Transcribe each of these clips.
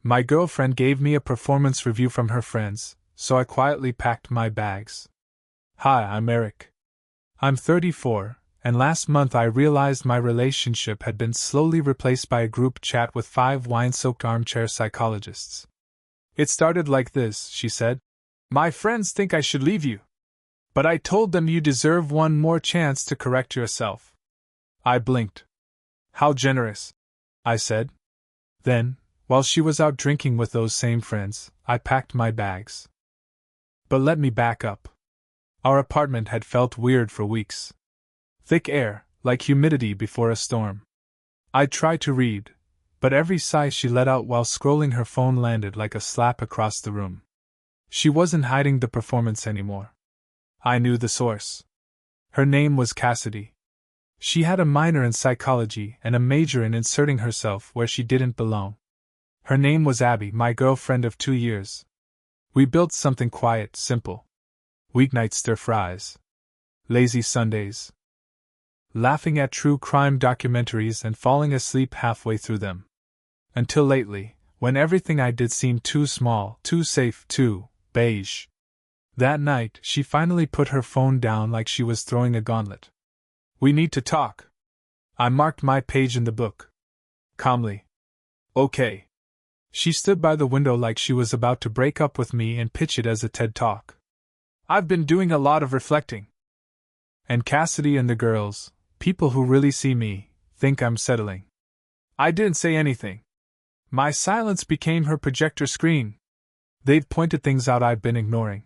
My girlfriend gave me a performance review from her friends, so I quietly packed my bags. Hi, I'm Eric. I'm 34, and last month I realized my relationship had been slowly replaced by a group chat with 5 wine-soaked armchair psychologists. It started like this, she said. My friends think I should leave you. But I told them you deserve one more chance to correct yourself. I blinked. How generous, I said. Then, while she was out drinking with those same friends, I packed my bags. But let me back up. Our apartment had felt weird for weeks. Thick air, like humidity before a storm. I tried to read, but every sigh she let out while scrolling her phone landed like a slap across the room. She wasn't hiding the performance anymore. I knew the source. Her name was Cassidy. She had a minor in psychology and a major in inserting herself where she didn't belong. Her name was Abby, my girlfriend of 2 years. We built something quiet, simple. Weeknight stir-fries. Lazy Sundays. Laughing at true crime documentaries and falling asleep halfway through them. Until lately, when everything I did seemed too small, too safe, too beige. That night, she finally put her phone down like she was throwing a gauntlet. We need to talk. I marked my page in the book. Calmly. Okay. She stood by the window like she was about to break up with me and pitch it as a TED Talk. I've been doing a lot of reflecting. And Cassidy and the girls, people who really see me, think I'm settling. I didn't say anything. My silence became her projector screen. They've pointed things out I've been ignoring.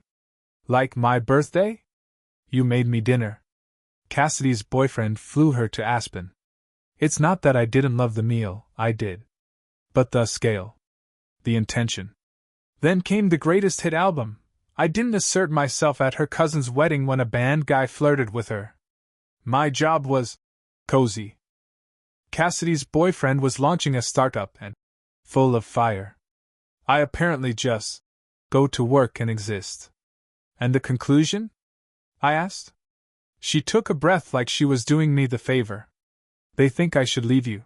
Like my birthday? You made me dinner. Cassidy's boyfriend flew her to Aspen. It's not that I didn't love the meal, I did. But the scale. The intention. Then came the greatest hit album. I didn't assert myself at her cousin's wedding when a band guy flirted with her. My job was cozy. Cassidy's boyfriend was launching a startup and full of fire. I apparently just go to work and exist. And the conclusion? I asked. She took a breath like she was doing me the favor. They think I should leave you.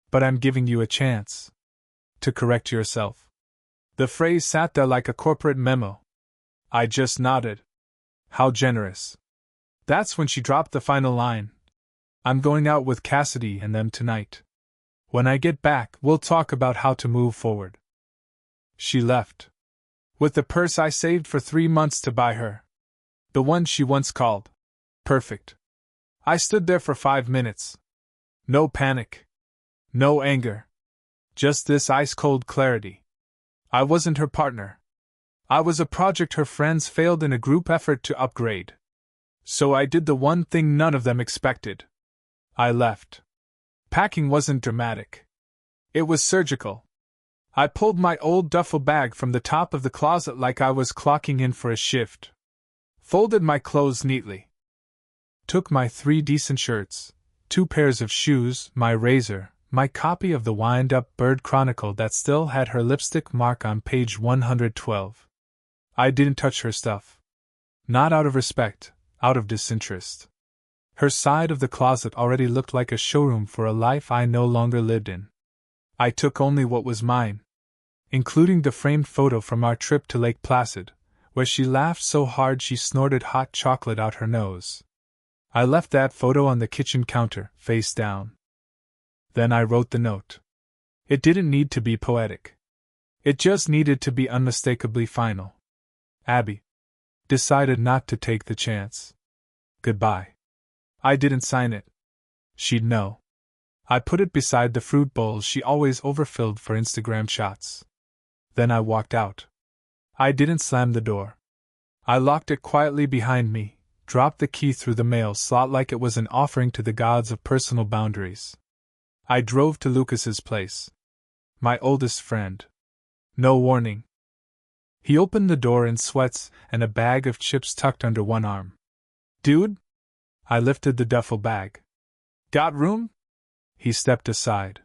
But I'm giving you a chance to correct yourself. The phrase sat there like a corporate memo. I just nodded. How generous. That's when she dropped the final line. I'm going out with Cassidy and them tonight. When I get back, we'll talk about how to move forward. She left. With the purse I saved for 3 months to buy her. The one she once called perfect. I stood there for 5 minutes. No panic. No anger. Just this ice-cold clarity. I wasn't her partner. I was a project her friends failed in a group effort to upgrade. So I did the one thing none of them expected. I left. Packing wasn't dramatic. It was surgical. I pulled my old duffel bag from the top of the closet like I was clocking in for a shift. Folded my clothes neatly. Took my 3 decent shirts, 2 pairs of shoes, my razor, my copy of the wind-up Bird Chronicle that still had her lipstick mark on page 112. I didn't touch her stuff. Not out of respect, out of disinterest. Her side of the closet already looked like a showroom for a life I no longer lived in. I took only what was mine, including the framed photo from our trip to Lake Placid, where she laughed so hard she snorted hot chocolate out her nose. I left that photo on the kitchen counter, face down. Then I wrote the note. It didn't need to be poetic. It just needed to be unmistakably final. Abby. Decided not to take the chance. Goodbye. I didn't sign it. She'd know. I put it beside the fruit bowls she always overfilled for Instagram shots. Then I walked out. I didn't slam the door. I locked it quietly behind me, dropped the key through the mail slot like it was an offering to the gods of personal boundaries. I drove to Lucas's place. My oldest friend. No warning. He opened the door in sweats and a bag of chips tucked under one arm. Dude? I lifted the duffel bag. Got room? He stepped aside.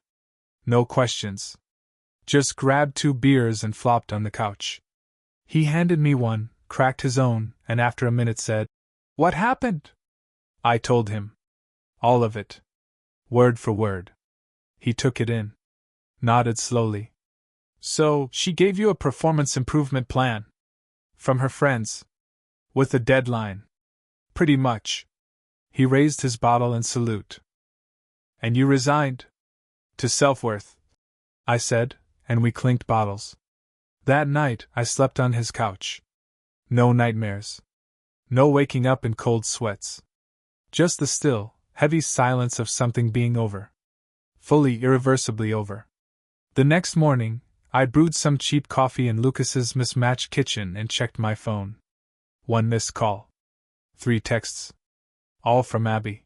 No questions. Just grabbed 2 beers and flopped on the couch. He handed me one, cracked his own, and after a minute said, What happened? I told him. All of it. Word for word. He took it in. Nodded slowly. So, she gave you a performance improvement plan? From her friends? With a deadline? Pretty much. He raised his bottle in salute. And you resigned? To self-worth, I said, and we clinked bottles. That night, I slept on his couch. No nightmares. No waking up in cold sweats. Just the still, heavy silence of something being over. Fully, irreversibly over. The next morning, I brewed some cheap coffee in Lucas's mismatched kitchen and checked my phone. 1 missed call. 3 texts. All from Abby.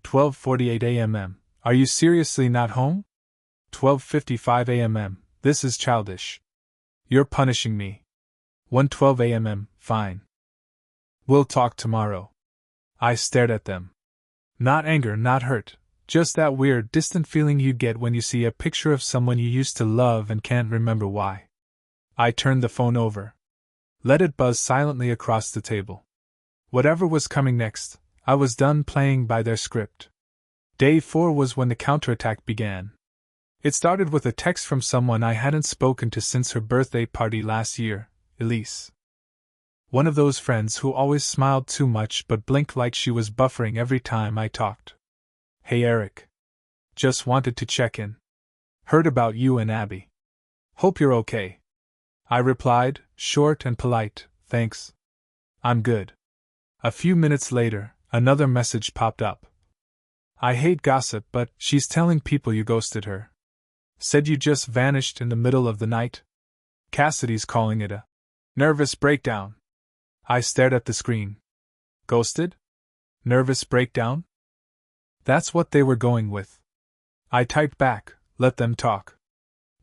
12:48 a.m. Are you seriously not home? 12:55 a.m. This is childish. You're punishing me. 1:12 a.m. Fine. We'll talk tomorrow. I stared at them. Not anger, not hurt, just that weird, distant feeling you get when you see a picture of someone you used to love and can't remember why. I turned the phone over. Let it buzz silently across the table. Whatever was coming next, I was done playing by their script. Day 4 was when the counterattack began. It started with a text from someone I hadn't spoken to since her birthday party last year, Elise. One of those friends who always smiled too much but blinked like she was buffering every time I talked. Hey Eric. Just wanted to check in. Heard about you and Abby. Hope you're okay. I replied, short and polite, thanks. I'm good. A few minutes later, another message popped up. I hate gossip, but she's telling people you ghosted her. Said you just vanished in the middle of the night. Cassidy's calling it a nervous breakdown. I stared at the screen. Ghosted? Nervous breakdown? That's what they were going with. I typed back, let them talk.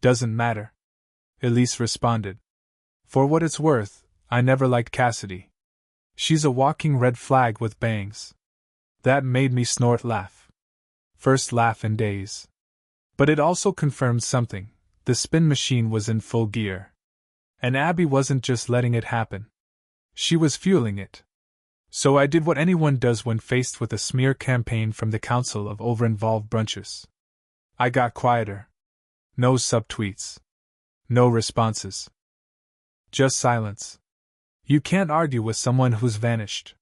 Doesn't matter. Elise responded. For what it's worth, I never liked Cassidy. She's a walking red flag with bangs. That made me snort laugh. First laugh in days. But it also confirmed something. The spin machine was in full gear. And Abby wasn't just letting it happen. She was fueling it. So I did what anyone does when faced with a smear campaign from the Council of Over-Involved Brunches. I got quieter. No subtweets. No responses. Just silence. You can't argue with someone who's vanished.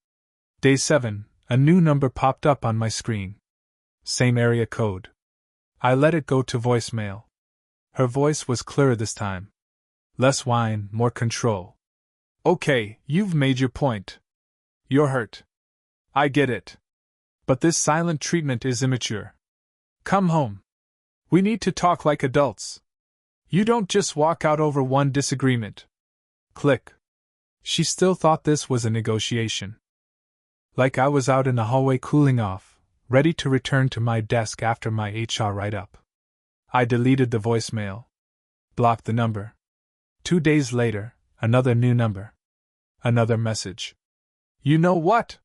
Day 7, a new number popped up on my screen. Same area code. I let it go to voicemail. Her voice was clearer this time. Less whine, more control. Okay, you've made your point. You're hurt. I get it. But this silent treatment is immature. Come home. We need to talk like adults. You don't just walk out over one disagreement. Click. She still thought this was a negotiation. Like I was out in the hallway cooling off, ready to return to my desk after my HR write-up. I deleted the voicemail. Blocked the number. 2 days later, another new number. Another message. You know what?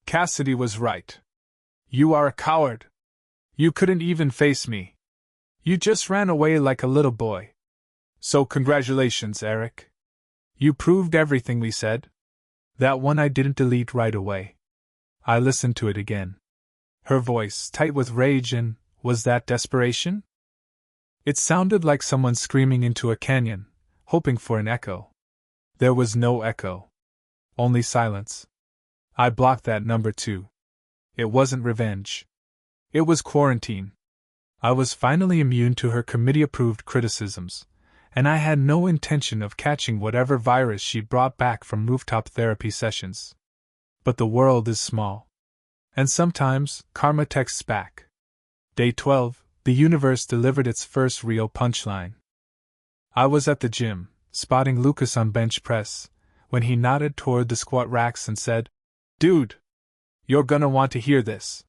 Cassidy was right. You are a coward. You couldn't even face me. You just ran away like a little boy. So congratulations, Eric. You proved everything we said. That one I didn't delete right away. I listened to it again. Her voice, tight with rage, and was that desperation? It sounded like someone screaming into a canyon, hoping for an echo. There was no echo. Only silence. I blocked that number too. It wasn't revenge. It was quarantine. I was finally immune to her committee-approved criticisms, and I had no intention of catching whatever virus she brought back from rooftop therapy sessions. But the world is small. And sometimes, karma texts back. Day 12, the universe delivered its first real punchline. I was at the gym, spotting Lucas on bench press, when he nodded toward the squat racks and said, Dude, you're gonna want to hear this.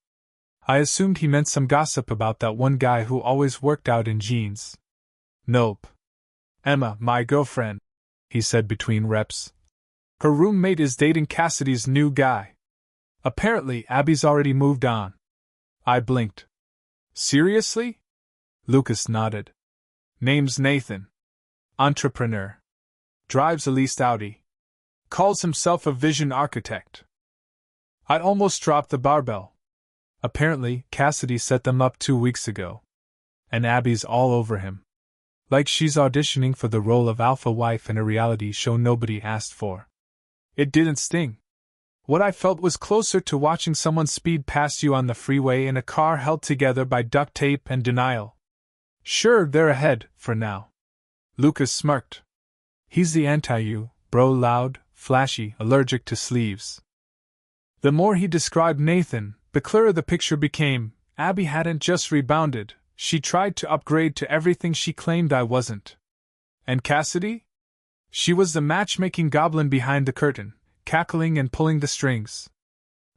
I assumed he meant some gossip about that one guy who always worked out in jeans. Nope. Emma, my girlfriend, he said between reps. Her roommate is dating Cassidy's new guy. Apparently, Abby's already moved on. I blinked. Seriously? Lucas nodded. Name's Nathan. Entrepreneur. Drives a leased Audi. Calls himself a vision architect. I almost dropped the barbell. Apparently, Cassidy set them up 2 weeks ago. And Abby's all over him. Like she's auditioning for the role of alpha wife in a reality show nobody asked for. It didn't sting. What I felt was closer to watching someone speed past you on the freeway in a car held together by duct tape and denial. Sure, they're ahead, for now. Lucas smirked. He's the anti-you, bro, loud, flashy, allergic to sleeves. The more he described Nathan, the clearer the picture became. Abby hadn't just rebounded, she tried to upgrade to everything she claimed I wasn't. And Cassidy? She was the matchmaking goblin behind the curtain, cackling and pulling the strings.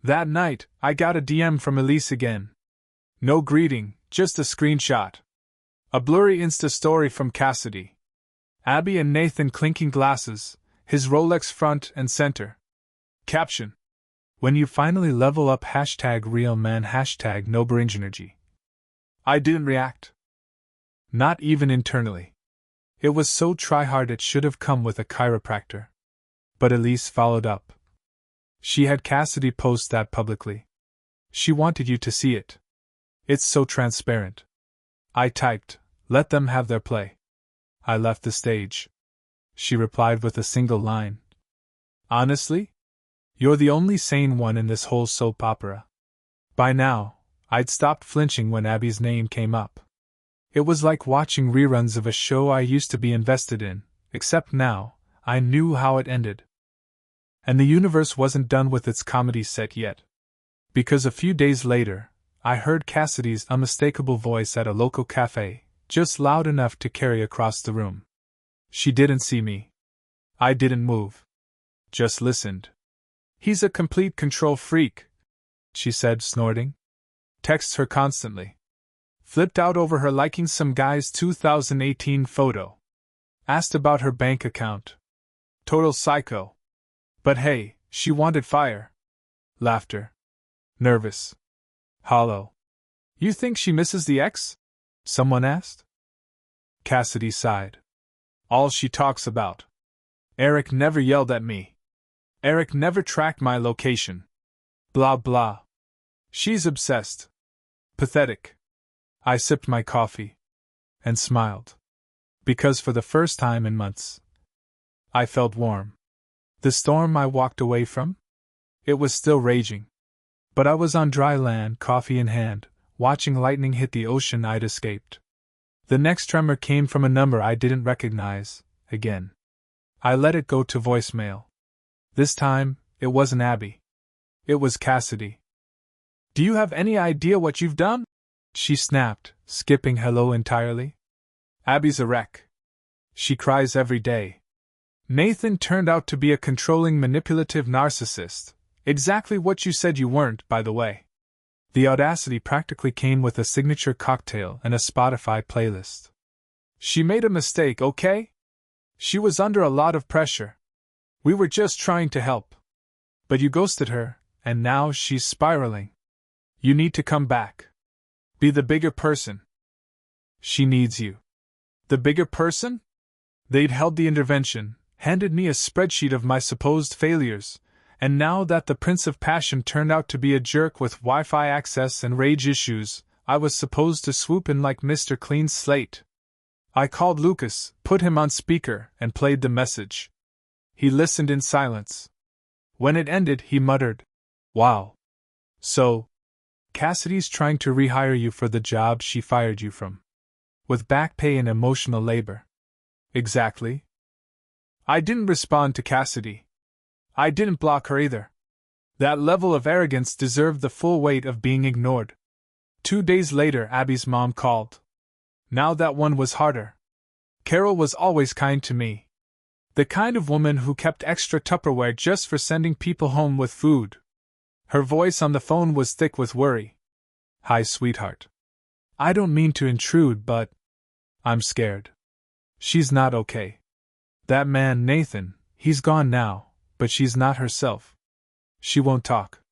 That night, I got a DM from Elise again. No greeting, just a screenshot. A blurry Insta story from Cassidy. Abby and Nathan clinking glasses, his Rolex front and center. Caption: when you finally level up #RealMan #NoBringenergy. I didn't react. Not even internally. It was so try-hard it should have come with a chiropractor. But Elise followed up. She had Cassidy post that publicly. She wanted you to see it. It's so transparent. I typed, let them have their play. I left the stage. She replied with a single line. Honestly? You're the only sane one in this whole soap opera. By now, I'd stopped flinching when Abby's name came up. It was like watching reruns of a show I used to be invested in, except now, I knew how it ended. And the universe wasn't done with its comedy set yet. Because a few days later, I heard Cassidy's unmistakable voice at a local cafe, just loud enough to carry across the room. She didn't see me. I didn't move. Just listened. He's a complete control freak, she said, snorting. Texts her constantly. Flipped out over her liking some guy's 2018 photo. Asked about her bank account. Total psycho. But hey, she wanted fire. Laughter. Nervous. Hollow. You think she misses the ex? Someone asked. Cassidy sighed. All she talks about. Eric never yelled at me. Eric never tracked my location. Blah blah. She's obsessed. Pathetic. I sipped my coffee. And smiled. Because for the first time in months, I felt warm. The storm I walked away from? It was still raging. But I was on dry land, coffee in hand, watching lightning hit the ocean I'd escaped. The next tremor came from a number I didn't recognize, again. I let it go to voicemail. This time, it wasn't Abby. It was Cassidy. Do you have any idea what you've done? She snapped, skipping hello entirely. Abby's a wreck. She cries every day. Nathan turned out to be a controlling, manipulative narcissist. Exactly what you said you weren't, by the way. The audacity practically came with a signature cocktail and a Spotify playlist. She made a mistake, okay? She was under a lot of pressure. We were just trying to help. But you ghosted her, and now she's spiraling. You need to come back. Be the bigger person. She needs you. The bigger person? They'd held the intervention, handed me a spreadsheet of my supposed failures, and now that the Prince of Passion turned out to be a jerk with Wi-Fi access and rage issues, I was supposed to swoop in like Mr. Clean Slate. I called Lucas, put him on speaker, and played the message. He listened in silence. When it ended, he muttered, "Wow. So, Cassidy's trying to rehire you for the job she fired you from. With back pay and emotional labor." Exactly. I didn't respond to Cassidy. I didn't block her either. That level of arrogance deserved the full weight of being ignored. 2 days later, Abby's mom called. Now that one was harder. Carol was always kind to me. The kind of woman who kept extra Tupperware just for sending people home with food. Her voice on the phone was thick with worry. "Hi, sweetheart. I don't mean to intrude, but I'm scared. She's not okay. That man, Nathan, he's gone now, but she's not herself. She won't talk.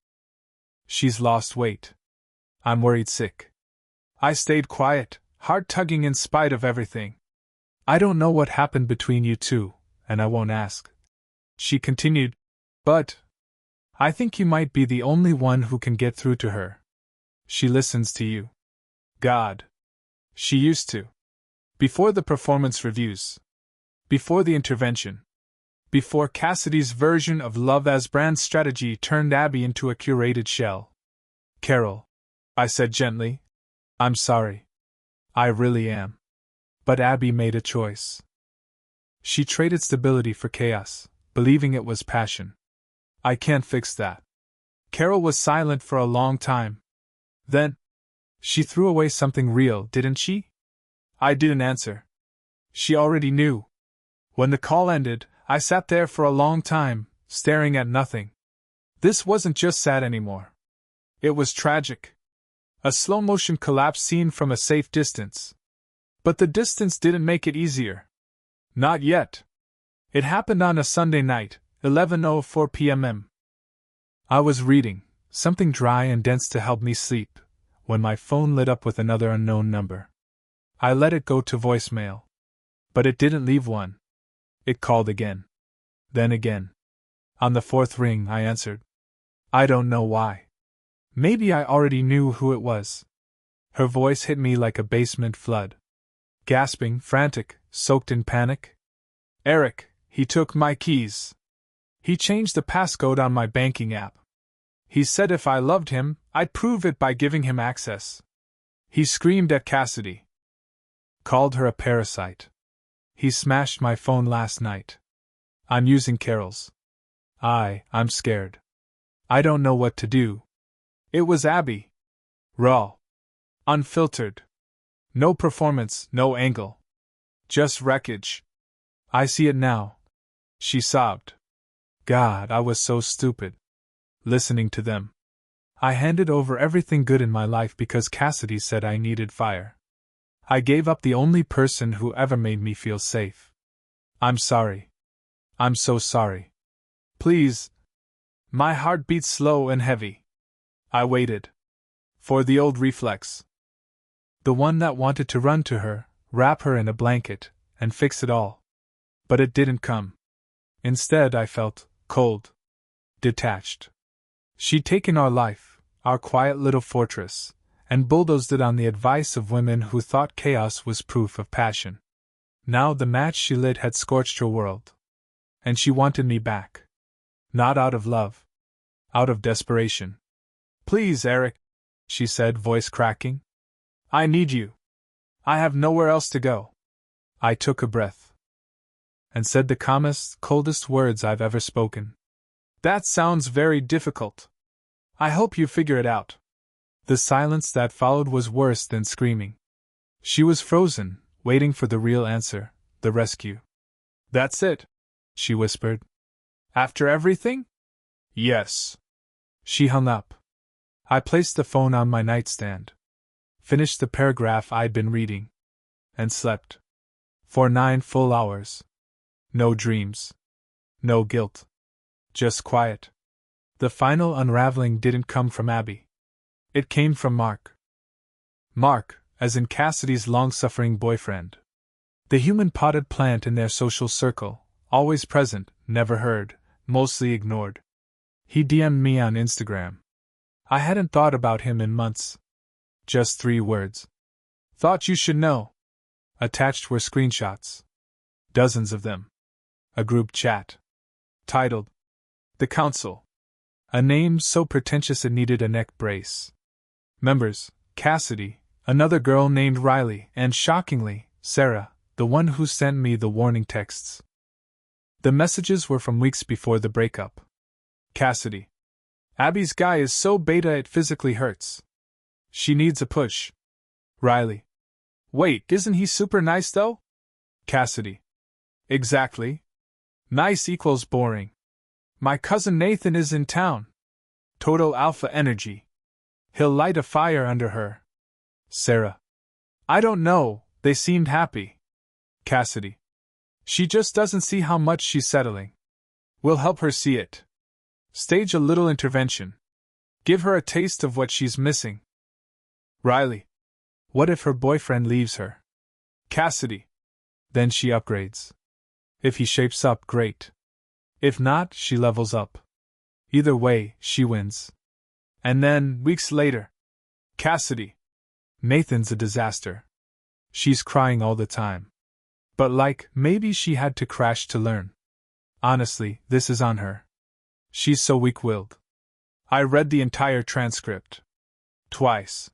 She's lost weight. I'm worried sick." I stayed quiet, heart tugging in spite of everything. "I don't know what happened between you two, and I won't ask," she continued, "but I think you might be the only one who can get through to her. She listens to you. God. She used to. Before the performance reviews. Before the intervention. Before Cassidy's version of love as brand strategy turned Abby into a curated shell. Carol, I said gently, I'm sorry. I really am. But Abby made a choice. She traded stability for chaos, believing it was passion. I can't fix that. Carol was silent for a long time. Then, she threw away something real, didn't she? I didn't answer. She already knew. When the call ended, I sat there for a long time, staring at nothing. This wasn't just sad anymore. It was tragic. A slow-motion collapse seen from a safe distance. But the distance didn't make it easier. Not yet. It happened on a Sunday night, 11:04 p.m. I was reading, something dry and dense to help me sleep, when my phone lit up with another unknown number. I let it go to voicemail. But it didn't leave one. It called again. Then again. On the fourth ring, I answered. I don't know why. Maybe I already knew who it was. Her voice hit me like a basement flood. Gasping, frantic, soaked in panic. Eric, he took my keys. He changed the passcode on my banking app. He said if I loved him, I'd prove it by giving him access. He screamed at Cassidy. Called her a parasite. He smashed my phone last night. I'm using Carol's. I'm scared. I don't know what to do. It was Abby. Raw. Unfiltered. No performance, no angle. Just wreckage. I see it now. She sobbed. God, I was so stupid. Listening to them. I handed over everything good in my life because Cassidy said I needed fire. I gave up the only person who ever made me feel safe. I'm sorry. I'm so sorry. Please. My heart beat slow and heavy. I waited. For the old reflex. The one that wanted to run to her, wrap her in a blanket, and fix it all. But it didn't come. Instead, I felt cold. Detached. She'd taken our life, our quiet little fortress, and bulldozed it on the advice of women who thought chaos was proof of passion. Now the match she lit had scorched her world. And she wanted me back. Not out of love. Out of desperation. Please, Eric, she said, voice cracking. I need you. I have nowhere else to go. I took a breath. And said the calmest, coldest words I've ever spoken. That sounds very difficult. I hope you figure it out. The silence that followed was worse than screaming. She was frozen, waiting for the real answer, the rescue. That's it, she whispered. After everything? Yes. She hung up. I placed the phone on my nightstand. Finished the paragraph I'd been reading. And slept. For 9 full hours. No dreams. No guilt. Just quiet. The final unraveling didn't come from Abby. It came from Mark. Mark, as in Cassidy's long-suffering boyfriend. The human potted plant in their social circle, always present, never heard, mostly ignored. He DM'd me on Instagram. I hadn't thought about him in months. Just 3 words. Thought you should know. Attached were screenshots. Dozens of them. A group chat. Titled, The Council. A name so pretentious it needed a neck brace. Members, Cassidy, another girl named Riley, and shockingly, Sarah, the one who sent me the warning texts. The messages were from weeks before the breakup. Cassidy. Abby's guy is so beta it physically hurts. She needs a push. Riley. Wait, isn't he super nice though? Cassidy. Exactly. Nice equals boring. My cousin Nathan is in town. Total alpha energy. He'll light a fire under her. Sarah. I don't know, they seemed happy. Cassidy. She just doesn't see how much she's settling. We'll help her see it. Stage a little intervention. Give her a taste of what she's missing. Riley. What if her boyfriend leaves her? Cassidy. Then she upgrades. If he shapes up, great. If not, she levels up. Either way, she wins. And then, weeks later. Cassidy. Nathan's a disaster. She's crying all the time. But maybe she had to crash to learn. Honestly, this is on her. She's so weak-willed. I read the entire transcript. Twice.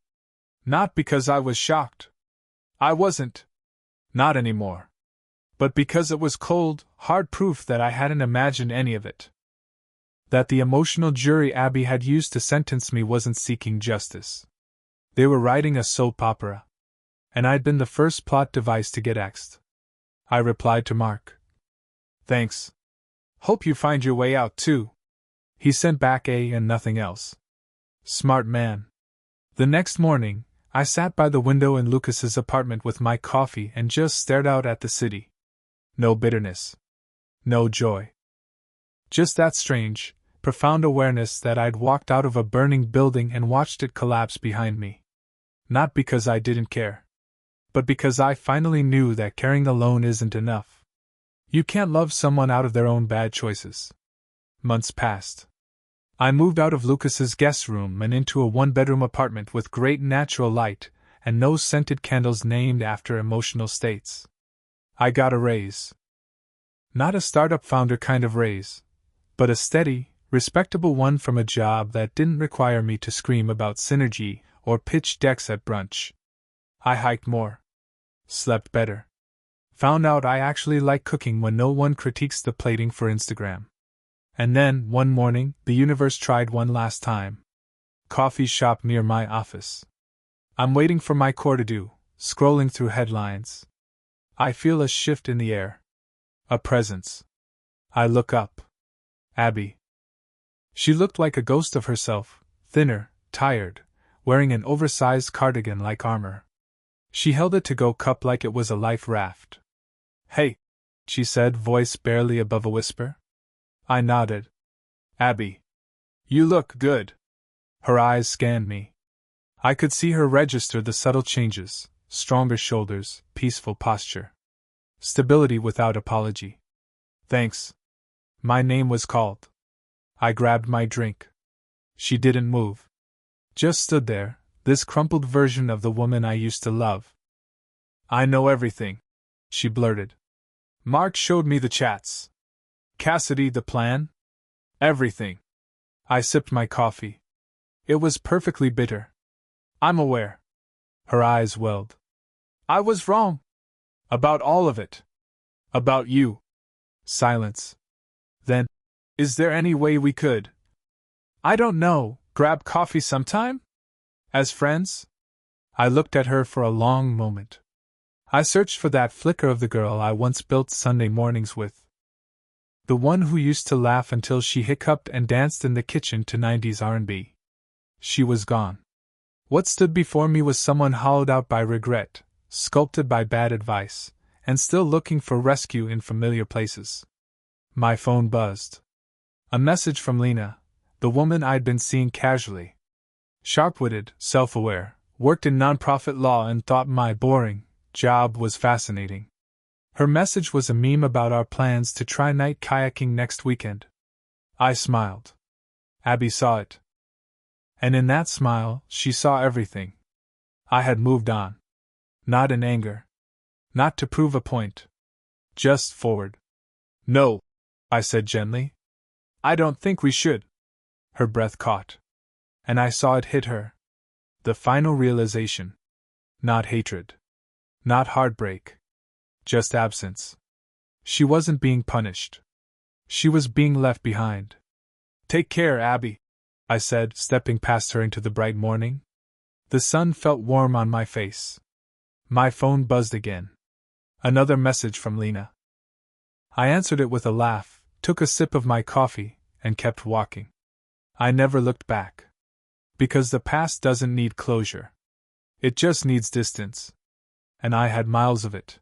Not because I was shocked. I wasn't. Not anymore. But because it was cold, hard proof that I hadn't imagined any of it. That the emotional jury Abby had used to sentence me wasn't seeking justice. They were writing a soap opera. And I'd been the first plot device to get axed. I replied to Mark. Thanks. Hope you find your way out too. He sent back a and nothing else. Smart man. The next morning, I sat by the window in Lucas's apartment with my coffee and just stared out at the city. No bitterness. No joy. Just that strange, profound awareness that I'd walked out of a burning building and watched it collapse behind me. Not because I didn't care. But because I finally knew that caring alone isn't enough. You can't love someone out of their own bad choices. Months passed. I moved out of Lucas's guest room and into a one-bedroom apartment with great natural light and no scented candles named after emotional states. I got a raise. Not a startup founder kind of raise, but a steady, respectable one from a job that didn't require me to scream about synergy or pitch decks at brunch. I hiked more. Slept better. Found out I actually like cooking when no one critiques the plating for Instagram. And then, one morning, the universe tried one last time. Coffee shop near my office. I'm waiting for my core to do, scrolling through headlines. I feel a shift in the air. A presence. I look up. Abby. She looked like a ghost of herself, thinner, tired, wearing an oversized cardigan like armor. She held a to-go cup like it was a life raft. Hey, she said, voice barely above a whisper. I nodded. Abby. You look good. Her eyes scanned me. I could see her register the subtle changes, stronger shoulders, peaceful posture. Stability without apology. Thanks. My name was called. I grabbed my drink. She didn't move. Just stood there, this crumpled version of the woman I used to love. I know everything, she blurted. Mark showed me the chats. Cassidy, the plan? Everything. I sipped my coffee. It was perfectly bitter. I'm aware. Her eyes welled. I was wrong. About all of it. About you. Silence. Then, is there any way we could? I don't know, grab coffee sometime? As friends? I looked at her for a long moment. I searched for that flicker of the girl I once built Sunday mornings with. The one who used to laugh until she hiccuped and danced in the kitchen to 90s R&B. She was gone. What stood before me was someone hollowed out by regret, sculpted by bad advice, and still looking for rescue in familiar places. My phone buzzed. A message from Lena, the woman I'd been seeing casually. Sharp-witted, self-aware, worked in nonprofit law and thought my boring job was fascinating. Her message was a meme about our plans to try night kayaking next weekend. I smiled. Abby saw it. And in that smile, she saw everything. I had moved on. Not in anger. Not to prove a point. Just forward. No, I said gently. I don't think we should. Her breath caught. And I saw it hit her. The final realization. Not hatred. Not heartbreak. Just absence. She wasn't being punished. She was being left behind. Take care, Abby, I said, stepping past her into the bright morning. The sun felt warm on my face. My phone buzzed again. Another message from Lena. I answered it with a laugh, took a sip of my coffee, and kept walking. I never looked back. Because the past doesn't need closure. It just needs distance. And I had miles of it.